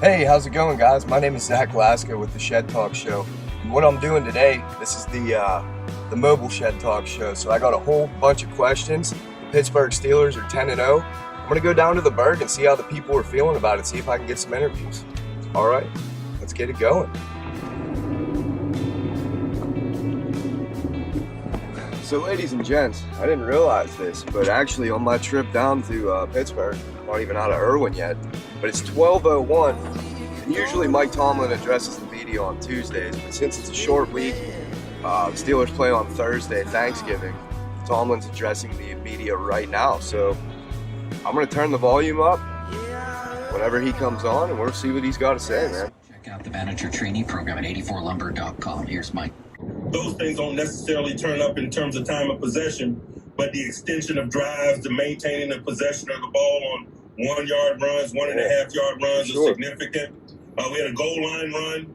Hey, how's it going, guys? My name is Zack Lasko with the Shed Talk Show. And what I'm doing today, this is the mobile Shed Talk Show. So I got a whole bunch of questions. The Pittsburgh Steelers are 10-0. I'm gonna go down to the Burgh and see how the people are feeling about it. See if I can get some interviews. All right, let's get it going. So, ladies and gents, I didn't realize this, but actually on my trip down to Pittsburgh, not even out of Irwin yet, but it's 12:01. And usually Mike Tomlin addresses the media on Tuesdays, but since it's a short week, the Steelers play on Thursday, Thanksgiving. Tomlin's addressing the media right now, so I'm going to turn the volume up whenever he comes on, and we'll see what he's got to say, man. Check out the manager trainee program at 84lumber.com. Here's Mike. Those things don't necessarily turn up in terms of time of possession, but the extension of drives, the maintaining the possession of the ball on 1 yard runs, 1.5 yard runs are significant. We had a goal line run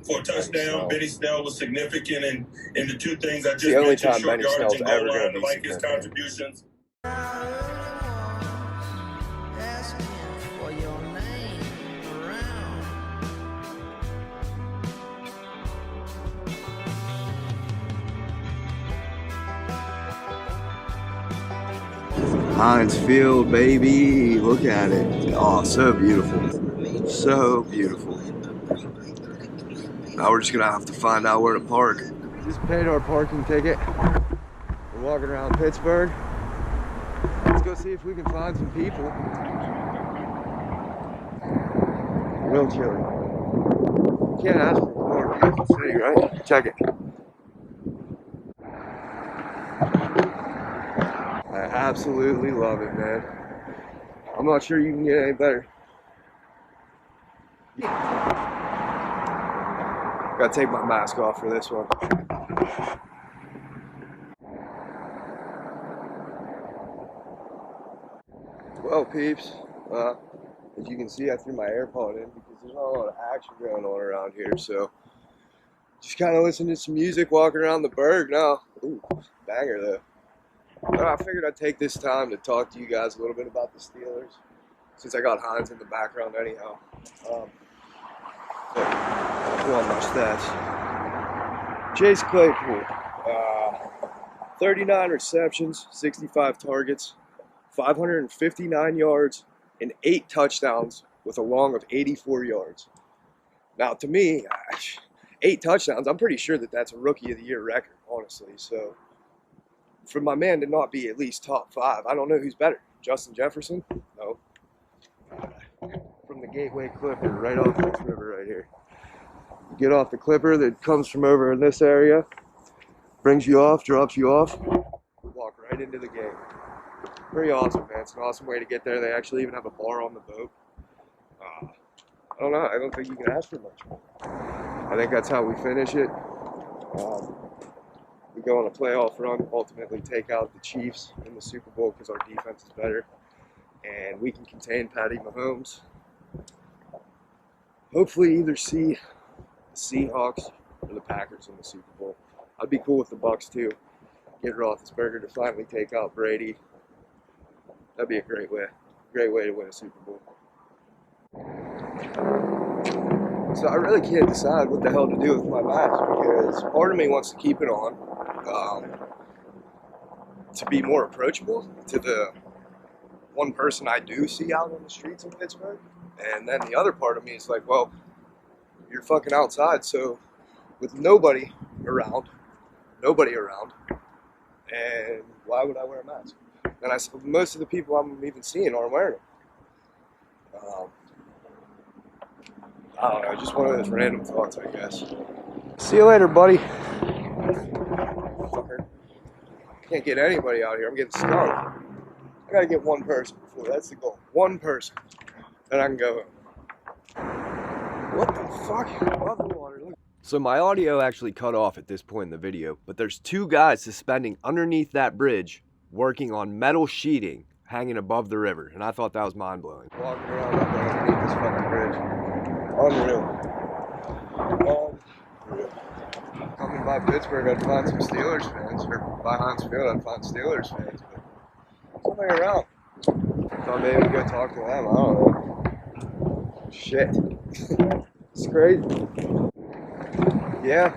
for a touchdown. Benny Snell was significant, and the two things I just mentioned, short yardage and goal line, I like his contributions. Heinz Field, baby. Look at it. Oh, so beautiful. So beautiful. Now we're just going to have to find out where to park. Just paid our parking ticket. We're walking around Pittsburgh. Let's go see if we can find some people. Real chilly. Can't ask for more beautiful city, right? Check it. I absolutely love it, man. I'm not sure you can get any better. Gotta take my mask off for this one. Well, peeps, as you can see, I threw my AirPod in because there's not a lot of action going on around here, so just kind of listening to some music, walking around the Burgh now. Ooh, banger though. I figured I'd take this time to talk to you guys a little bit about the Steelers, since I got Heinz in the background anyhow. So, on my stats. Chase Claypool, 39 receptions, 65 targets, 559 yards, and 8 touchdowns with a long of 84 yards. Now, to me, 8 touchdowns, I'm pretty sure that that's a Rookie of the Year record, honestly. So, for my man to not be at least top 5, I don't know who's better. Justin Jefferson? No. From the Gateway Clipper, right off this river right here. You get off the Clipper that comes from over in this area, brings you off, drops you off, walk right into the game. Pretty awesome, man. It's an awesome way to get there. They actually even have a bar on the boat. I don't know. I don't think you can ask for much more. I think that's how we finish it. We go on a playoff run, ultimately take out the Chiefs in the Super Bowl because our defense is better, and we can contain Patty Mahomes. Hopefully either see the Seahawks or the Packers in the Super Bowl. I'd be cool with the Bucs too. Get Roethlisberger to finally take out Brady. That'd be a great way to win a Super Bowl. So I really can't decide what the hell to do with my mask because part of me wants to keep it on to be more approachable to the one person I do see out on the streets in Pittsburgh. And then the other part of me is like, well, you're fucking outside, so with nobody around, and why would I wear a mask? And most of the people I'm even seeing aren't wearing them. I don't know, just one of those random thoughts, I guess. See you later, buddy. Fucker. Can't get anybody out here. I'm getting skunked. I gotta get one person before. That's the goal. One person. Then I can go home. What the fuck? Bubble water. Look. So my audio actually cut off at this point in the video, but there's 2 guys suspending underneath that bridge working on metal sheeting hanging above the river, and I thought that was mind-blowing. Walking around up there underneath this fucking bridge. Unreal. Coming by Pittsburgh, I'd find some Steelers fans, or by Heinz Field, I'd find Steelers fans, but somebody around. Thought maybe we'd go talk to them, I don't know. Shit. It's crazy. Yeah.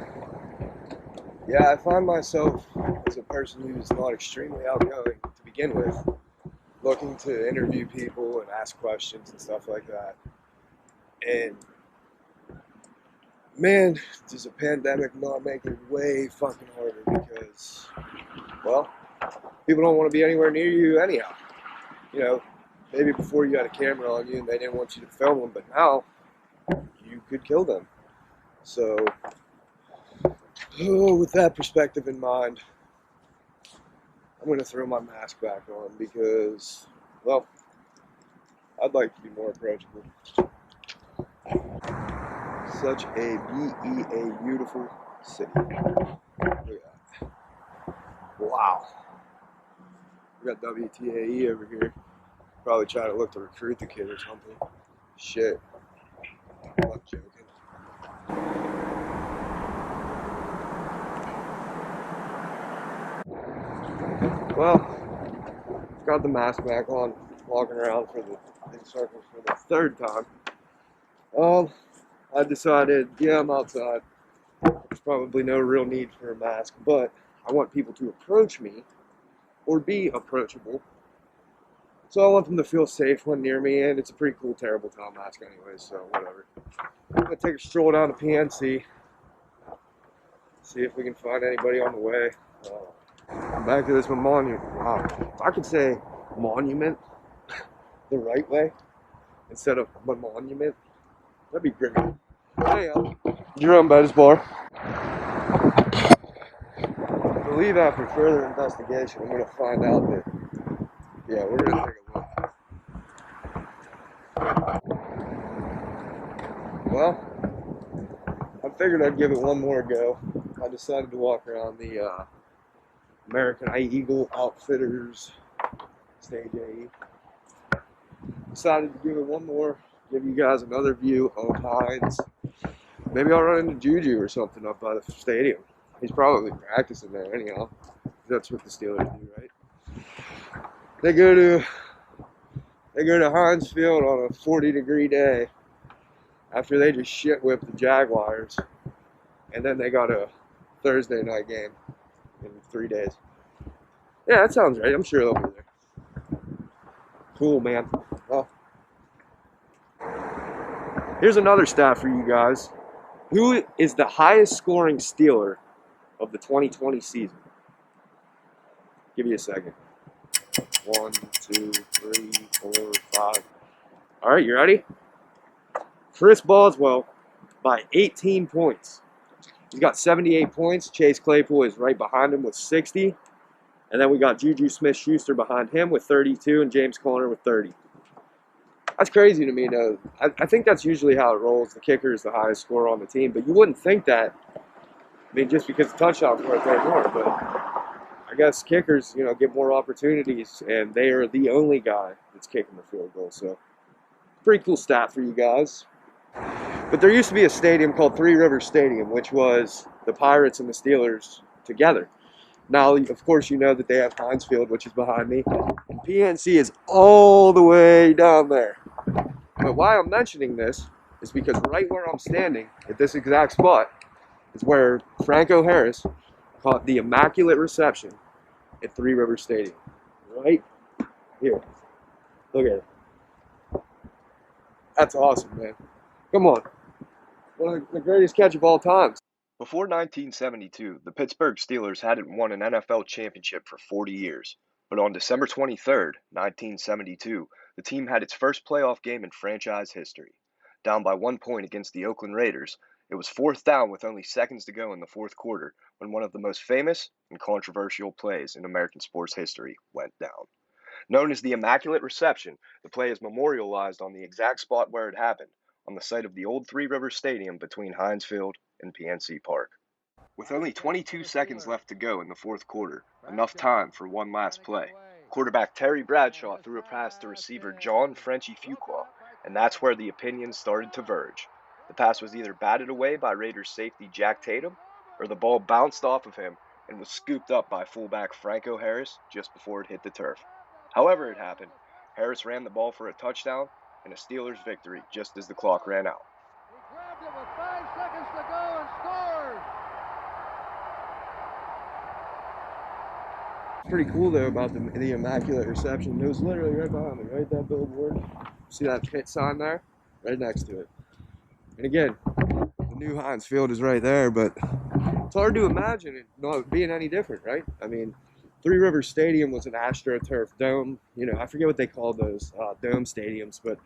Yeah, I find myself as a person who's not extremely outgoing to begin with, looking to interview people and ask questions and stuff like that. And man, does a pandemic not make it way fucking harder because, well, people don't want to be anywhere near you anyhow. You know, maybe before you had a camera on you and they didn't want you to film them, but now you could kill them. So, with that perspective in mind, I'm going to throw my mask back on because, well, I'd like to be more approachable. Such a beautiful city. Look at that. Wow. We got WTAE over here. Probably trying to look to recruit the kid or something. Shit. I'm not joking. Well, got the mask back on, walking around in circles for the third time. I decided, yeah, I'm outside. There's probably no real need for a mask, but I want people to approach me or be approachable. So I want them to feel safe when near me, and it's a pretty cool, terrible town mask anyway, so whatever. I'm going to take a stroll down to PNC, see if we can find anybody on the way. Back to this monument. Wow. If I could say monument the right way instead of monument, that'd be great. Anyhow, Jerome Bettis Bar. I believe after further investigation, I'm going to find out that, yeah, we're going to take a look. Well, I figured I'd give it one more go. I decided to walk around the American Eagle Outfitters Stage AE. Decided to give it one more, give you guys another view of Hines. Maybe I'll run into Juju or something up by the stadium. He's probably practicing there anyhow. That's what the Steelers do, right? They go to Hines Field on a 40-degree day after they just shit whipped the Jaguars, and then they got a Thursday night game in 3 days. Yeah, that sounds right. I'm sure they'll be there. Cool, man. Well, here's another stat for you guys. Who is the highest scoring Steeler of the 2020 season? Give you a second. 1, 2, 3, 4, 5. All right, you ready? Chris Boswell by 18 points. He's got 78 points. Chase Claypool is right behind him with 60. And then we got Juju Smith-Schuster behind him with 32 and James Conner with 30. That's crazy to me, though. I think that's usually how it rolls. The kicker is the highest scorer on the team. But you wouldn't think that. I mean, just because the touchdowns weren't there more. But I guess kickers, get more opportunities. And they are the only guy that's kicking the field goal. So, pretty cool stat for you guys. But there used to be a stadium called Three Rivers Stadium, which was the Pirates and the Steelers together. Now, of course, you know that they have Heinz Field, which is behind me. And PNC is all the way down there. But why I'm mentioning this is because right where I'm standing, at this exact spot, is where Franco Harris caught the immaculate reception at Three Rivers Stadium. Right here. Look at it. That's awesome, man. Come on. One of the greatest catch of all time. Before 1972, the Pittsburgh Steelers hadn't won an NFL championship for 40 years. But on December 23rd, 1972, the team had its first playoff game in franchise history. Down by 1 point against the Oakland Raiders, it was fourth down with only seconds to go in the fourth quarter when one of the most famous and controversial plays in American sports history went down. Known as the Immaculate Reception, the play is memorialized on the exact spot where it happened, on the site of the old Three Rivers Stadium between Heinz Field and PNC Park. With only 22 seconds left to go in the fourth quarter, enough time for one last play, quarterback Terry Bradshaw threw a pass to receiver John Frenchie Fuqua, and that's where the opinions started to verge. The pass was either batted away by Raiders safety Jack Tatum, or the ball bounced off of him and was scooped up by fullback Franco Harris just before it hit the turf. However it happened, Harris ran the ball for a touchdown, and a Steelers victory just as the clock ran out. He grabbed it with 5 seconds to go and scored. Pretty cool though about the Immaculate Reception. It was literally right behind me, right? That billboard. See that Pitt sign there? Right next to it. And again, the new Heinz Field is right there, but it's hard to imagine it not being any different, right? I mean, Three Rivers Stadium was an AstroTurf dome. You know, I forget what they call those dome stadiums, but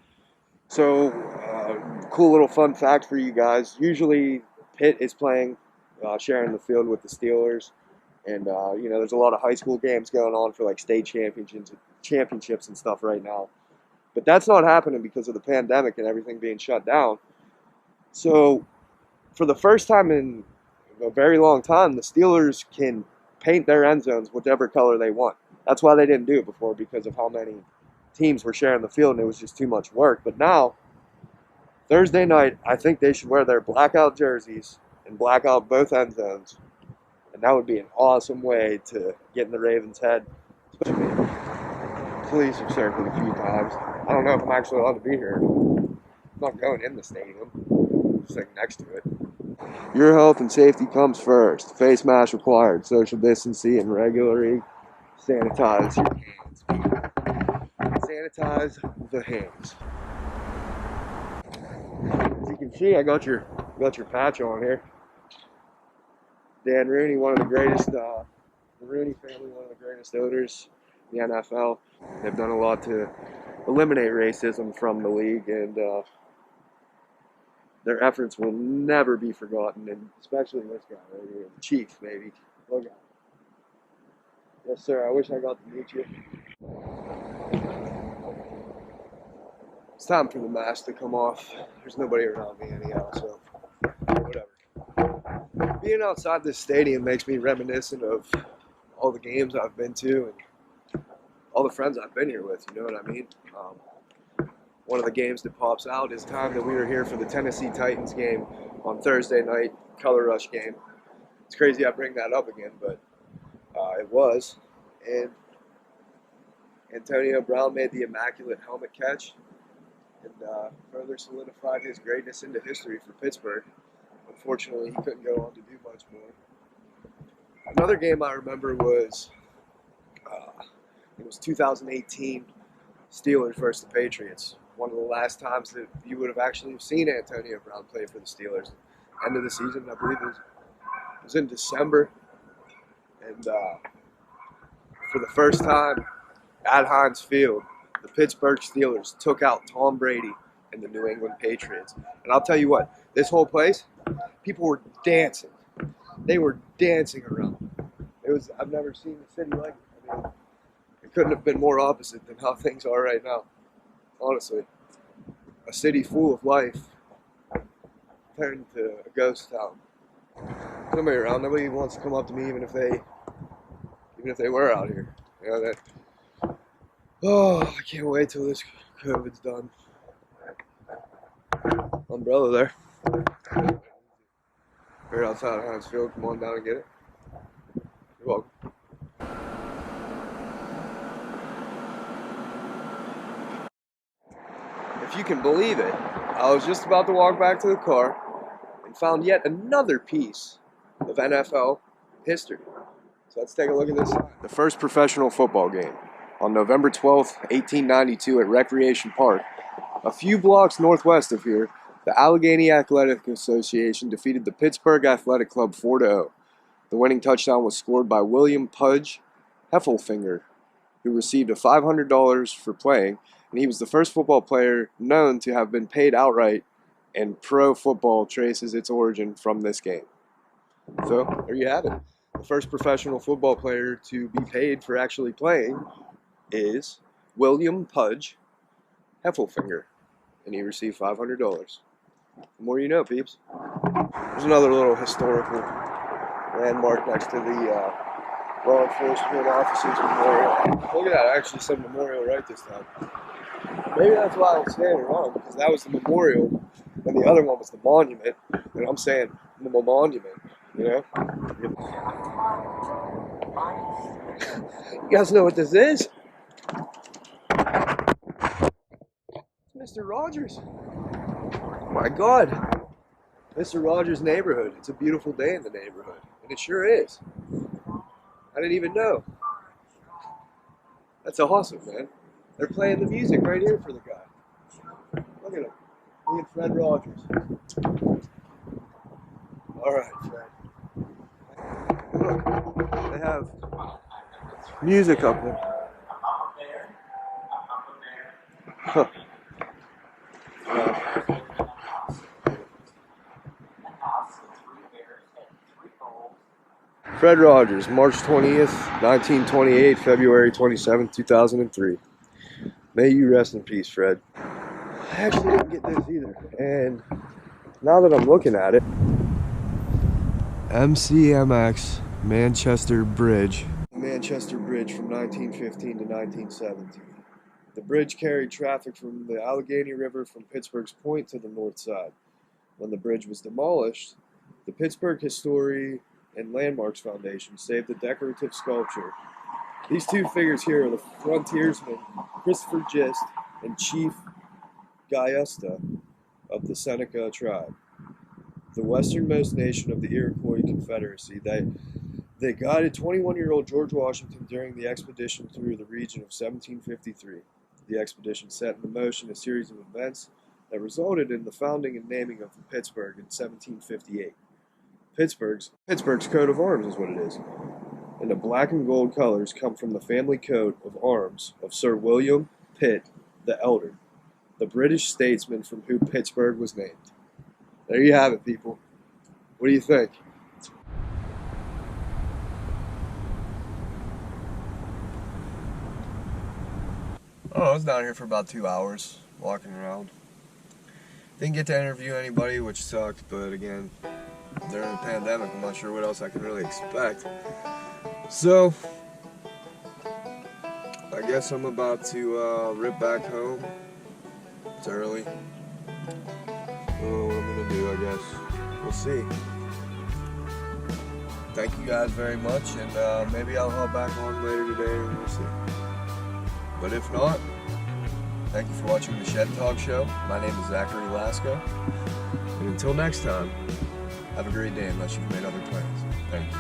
so cool little fun fact for you guys. Usually Pitt is playing, sharing the field with the Steelers. And, you know, there's a lot of high school games going on for like state championships and stuff right now. But that's not happening because of the pandemic and everything being shut down. So for the first time in a very long time, the Steelers can paint their end zones whichever color they want. That's why they didn't do it before, because of how many teams were sharing the field and it was just too much work. But now, Thursday night, I think they should wear their blackout jerseys and black out both end zones. And that would be an awesome way to get in the Ravens' head. Police have circled a few times. I don't know if I'm actually allowed to be here. I'm not going in the stadium. I'm sitting next to it. Your health and safety comes first. Face mask required. Social distancing and regularly sanitize your hands. Sanitize the hands. As you can see, I got your patch on here. Dan Rooney, one of the greatest, the Rooney family, one of the greatest owners in the NFL. They've done a lot to eliminate racism from the league, and their efforts will never be forgotten, and especially this guy right here, the Chief, maybe. Look at him. Yes, sir, I wish I got to meet you. It's time for the mask to come off. There's nobody around me anyhow, so whatever. Being outside this stadium makes me reminiscent of all the games I've been to and all the friends I've been here with, you know what I mean? One of the games that pops out is time that we were here for the Tennessee Titans game on Thursday night, Color Rush game. It's crazy I bring that up again, but it was. And Antonio Brown made the immaculate helmet catch and further solidified his greatness into history for Pittsburgh. Unfortunately, he couldn't go on to do much more. Another game I remember was, it was 2018 Steelers versus the Patriots. One of the last times that you would have actually seen Antonio Brown play for the Steelers. End of the season, I believe it was in December. And for the first time at Heinz Field, the Pittsburgh Steelers took out Tom Brady and the New England Patriots. And I'll tell you what, this whole place, people were dancing. They were dancing around. I've never seen a city like it. I mean, it couldn't have been more opposite than how things are right now. Honestly, a city full of life turned to a ghost town. Nobody around. Nobody wants to come up to me, even if they were out here. You know that. Oh, I can't wait till this COVID's done. Umbrella there. Right outside of Heinz Field. Come on down and get it. You're welcome. If you can believe it, I was just about to walk back to the car and found yet another piece of NFL history. So let's take a look at this. The first professional football game on November 12th, 1892 at Recreation Park. A few blocks northwest of here, the Allegheny Athletic Association defeated the Pittsburgh Athletic Club 4-0. The winning touchdown was scored by William Pudge Heffelfinger, who received a $500 for playing, and he was the first football player known to have been paid outright, and pro football traces its origin from this game. So, there you have it. The first professional football player to be paid for actually playing is William Pudge Heffelfinger, and he received $500. The more you know, peeps. There's another little historical landmark next to the Law Enforcement Officers Memorial. Look at that, I actually said memorial right this time. Maybe that's why I was saying it wrong, because that was the memorial, and the other one was the monument, and I'm saying the monument, you know? You guys know what this is? It's Mr. Rogers. My God. Mr. Rogers' neighborhood. It's a beautiful day in the neighborhood. And it sure is. I didn't even know. That's awesome, man. They're playing the music right here for the guy. Look at him. Me and Fred Rogers. All right, Fred. Look, they have music up there. Huh. Fred Rogers, March 20th, 1928, February 27th, 2003. May you rest in peace, Fred. I actually didn't get this either, and now that I'm looking at it, MCMX Manchester Bridge. Manchester Bridge from 1915 to 1917. The bridge carried traffic from the Allegheny River from Pittsburgh's Point to the north side. When the bridge was demolished, the Pittsburgh History and Landmarks Foundation saved the decorative sculpture. These two figures here are the frontiersmen Christopher Gist and Chief Gayusta of the Seneca tribe, the westernmost nation of the Iroquois Confederacy. They guided 21-year-old George Washington during the expedition through the region of 1753. The expedition set in motion a series of events that resulted in the founding and naming of Pittsburgh in 1758. Pittsburgh's coat of arms is what it is, and the black and gold colors come from the family coat of arms of Sir William Pitt the Elder, the British statesman from whom Pittsburgh was named. There you have it, people. What do you think? Oh, I was down here for about 2 hours, walking around. Didn't get to interview anybody, which sucked, but again, during the pandemic, I'm not sure what else I could really expect. So, I guess I'm about to rip back home. It's early. Oh, what I'm gonna do, I guess. We'll see. Thank you guys very much, and maybe I'll hop back on later today, and we'll see. But if not, thank you for watching the Shed Talk Show. My name is Zachary Lasko. And until next time, have a great day unless you've made other plans. Thank you.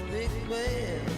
Big man.